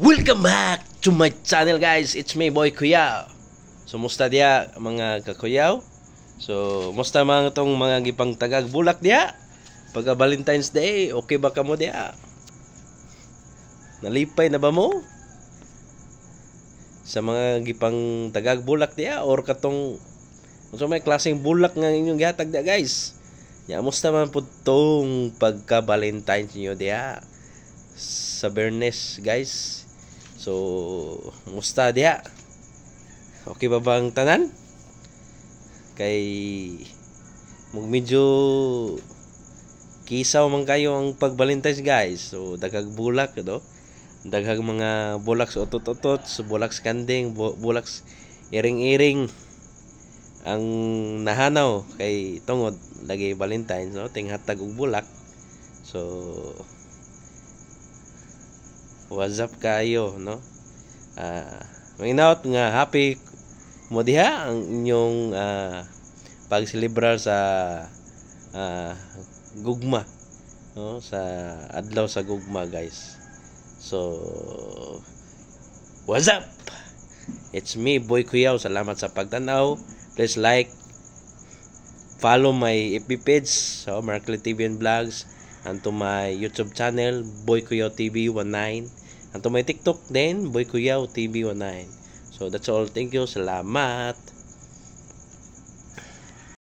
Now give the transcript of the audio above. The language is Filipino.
Welcome back to my channel, guys. It's me, Boy Kuyaw. So, musta dia mga kakuyaw? So, musta mga tong mga gipang tagag bulak dia? Pagka Valentine's Day, okay ba ka mo dia? Nalipay na ba mo? Sa mga gipang tagag bulak dia or katong so may klaseng bulak nga inyong gihatag dia, guys? Ya, musta man po tong pagka Valentine's niyo dia? Sa Bernes, guys. So, musta diha? Okay ba bang tanan? Kay medyo kisaw man kayo ang pag-Valentine's, guys. So, daghag bulak do. Daghag mga bulak sa utot-utot, sa bulak sa kanding, bulak sa iring-iring ang nahanaw kay tungod lagi Valentine's, no? Ting hatag og bulak. So, what's up kayo, no? Manginawat nga happy mo diha ang inyong pagselebrar sa gugma, no? Sa adlaw sa gugma, guys. So, what's up? It's me, Boy Kuyaw. Salamat sa pagtanaw. Please like, follow my FB page, so Markley TV and Vlogs, and to my YouTube channel, Boy Kuyaw TV 19. And to my TikTok din, Boy Kuyaw TV 19. So that's all. Thank you. Salamat.